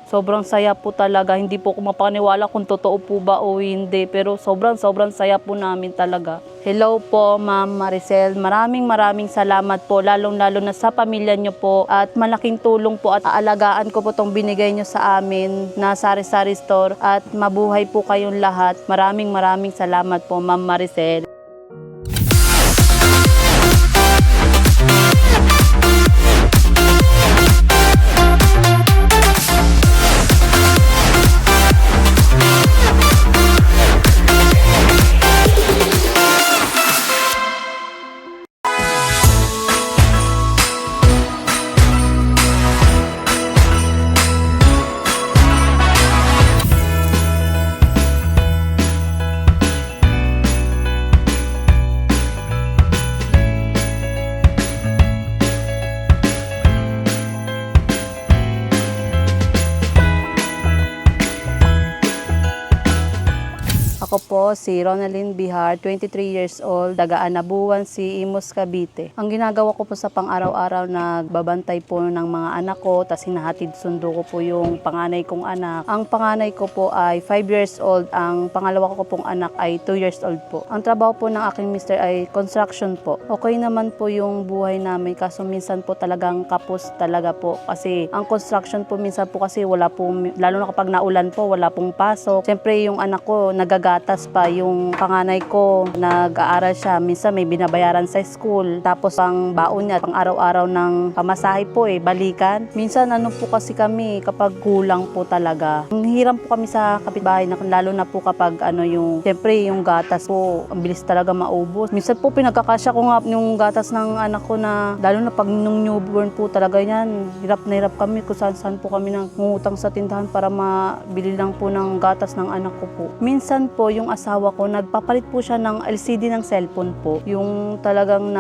Sobrang saya po talaga. Hindi po ako mapaniwala kung totoo po ba o hindi. Pero sobrang saya po namin talaga. Hello po, Ma'am Maricel. Maraming salamat po. Lalong-lalo na sa pamilya nyo po. At malaking tulong po at aalagaan ko po itong binigay nyo sa amin na sari-sari store. At mabuhay po kayong lahat. Maraming salamat po, Ma'am Maricel. Ako po si Ronaldine Bihar, 23 years old, taga-Anabuan, si Imus, Cavite. Ang ginagawa ko po sa pang-araw-araw, nagbabantay po ng mga anak ko, tapos hinahatid sundo ko po yung panganay kong anak. Ang panganay ko po ay 5 years old, ang pangalawa ko pong anak ay 2 years old po. Ang trabaho po ng aking mister ay construction po. Okay naman po yung buhay namin, kaso minsan po talagang kapos talaga po. Kasi ang construction po minsan po kasi wala po, lalo na kapag naulan po, wala pong pasok. Siyempre yung anak ko nagagatas pa, yung panganay ko nag-aaral siya, minsan may binabayaran sa school, tapos pang baon niya, pang araw-araw ng pamasahe po balikan. Minsan ano po kasi kami kapag kulang po talaga. Ang hiram po kami sa kapitbahay, lalo na po kapag yung siyempre yung gatas po, ang bilis talaga maubos. Minsan po pinagkakasya ko nga yung gatas ng anak ko na, lalo na pag nung newborn po talaga yan, hirap na hirap kami kung saan po kami nang ngutang sa tindahan para mabili lang po ng gatas ng anak ko po. Minsan po yung asawa ko, nagpapalit po siya ng LCD ng cellphone po. Yung talagang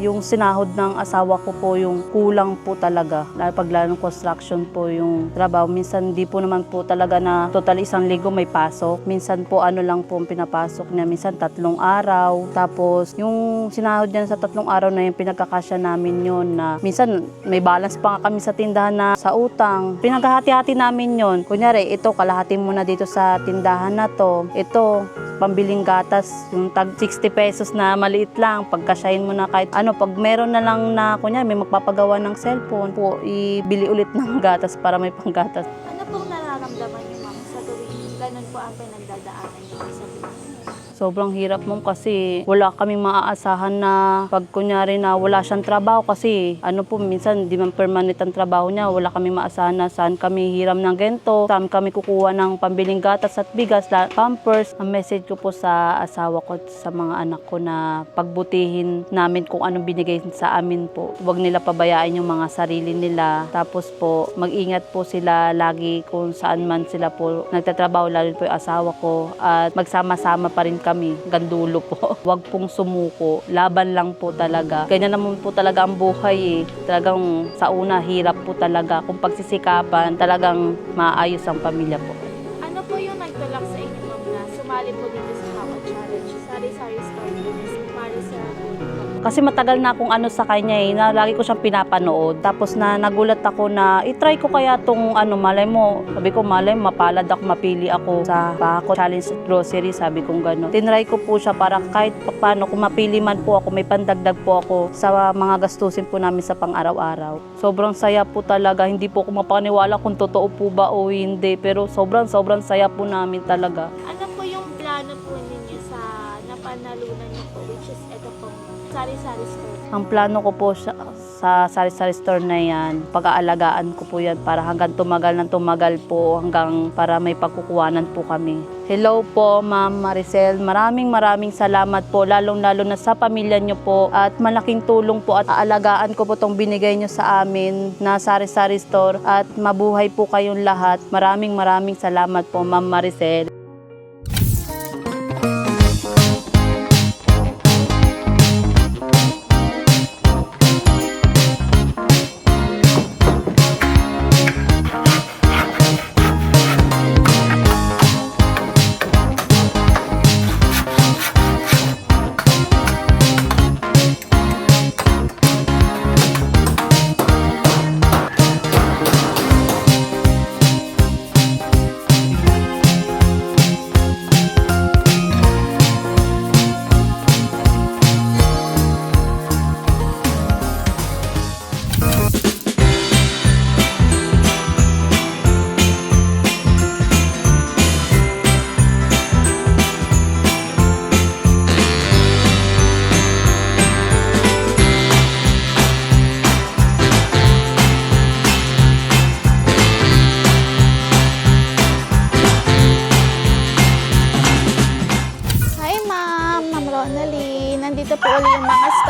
yung sinahod ng asawa ko po, yung kulang po talaga. Pag lalo ng construction po yung trabaho, minsan di po naman po talaga na total 1 linggo may pasok. Minsan po lang po ang pinapasok niya, minsan 3 araw. Tapos yung sinahod niya sa 3 araw na yung pinagkakasya namin yun, na minsan may balance pa nga kami sa tindahan na sa utang. Pinaghahati-hati namin yun. Kunyari, ito kalahati mo na dito sa tindahan na to. Ito, pambiling gatas, yung tag 60 pesos na maliit lang, pagkasyahin mo na kahit pag meron na lang na, kunya may magpapagawa ng cellphone po, ibili ulit ng gatas para may panggatas. Ano pong nararamdaman niyo, ma'am, sa tuwing ganun po ang pinagdadaanan niyo sa buhay? Sobrang hirap mo kasi wala kaming maaasahan na pag kunyari na wala siyang trabaho, kasi po minsan di man permanent ang trabaho niya, wala kaming maasahan na saan kami hiram ng gento, saan kami kukuha ng pambiling gatas at bigas, pampers. Ang message ko po sa asawa ko at sa mga anak ko na pagbutihin namin kung anong binigay sa amin po. Huwag nila pabayaan yung mga sarili nila. Tapos po mag-ingat po sila lagi kung saan man sila po nagtatrabaho, lalo po yung asawa ko, at magsama-sama pa rin kami, gandulo po. Huwag pong sumuko, laban lang po talaga. Ganyan naman po talaga ang buhay Talagang sa una, hirap po talaga. Kung pagsisikapan, talagang maayos ang pamilya po. Ano po yung nagtulak sa inyo, ma'am, na sumali po dito sa Hawat Challenge? Sari-sari store po ni Maricel. Kasi matagal na akong sa kanya na lagi ko siyang pinapanood. Tapos nagulat ako na itry ko kaya tong malay mo. Sabi ko, malay mo, mapalad ako, mapili ako sa Paco Challenge Grocery, sabi kong gano'n. Tinry ko po siya para kahit paano, kung mapili man po ako, may pandagdag po ako sa mga gastusin po namin sa pang-araw-araw. Sobrang saya po talaga. Hindi po ako mapaniwala kung totoo po ba o hindi. Pero sobrang saya po namin talaga. Ano po yung plano po ninyo sa napanalunan niyo po, which is ito pong sari-sari store? Ang plano ko po sa sari-sari store na yan, pag-aalagaan ko po yan para hanggang tumagal po, hanggang para may pagkukuhanan po kami. Hello po, Ma'am Maricel. Maraming salamat po, lalong-lalo na sa pamilya nyo po, at malaking tulong po at aalagaan ko po itong binigay nyo sa amin na sari-sari store, at mabuhay po kayong lahat. Maraming salamat po, Ma'am Maricel.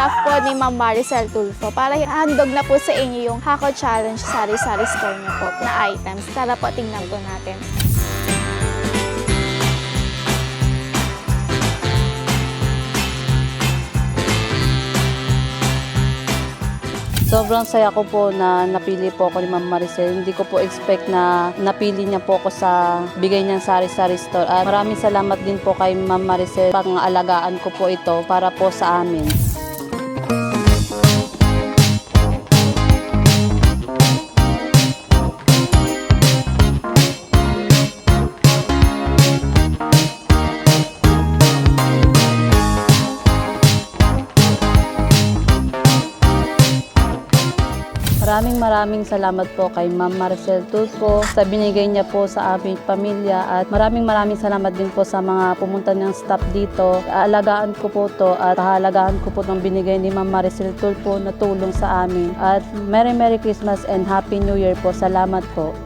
staff po ni Ma'am Maricel Tulfo para handog na po sa inyo yung Hako Challenge sari-sari store niyo po na items. Tara po, tingnan po natin. Sobrang saya ko po na napili po ako ni Ma'am Maricel. Hindi ko po expect na napili niya po ako sa bigay niyang sari-sari store. At maraming salamat din po kay Ma'am Maricel. Pang-alagaan ko po ito para po sa amin. Maraming salamat po kay Ma'am Maricel Tulfo sa binigay niya po sa aming pamilya at maraming salamat din po sa mga pumunta ng staff dito. Aalagaan ko po to at hahalagaan ko po ng binigay ni Ma'am Maricel Tulfo na tulong sa amin. At Merry Christmas and Happy New Year po. Salamat po.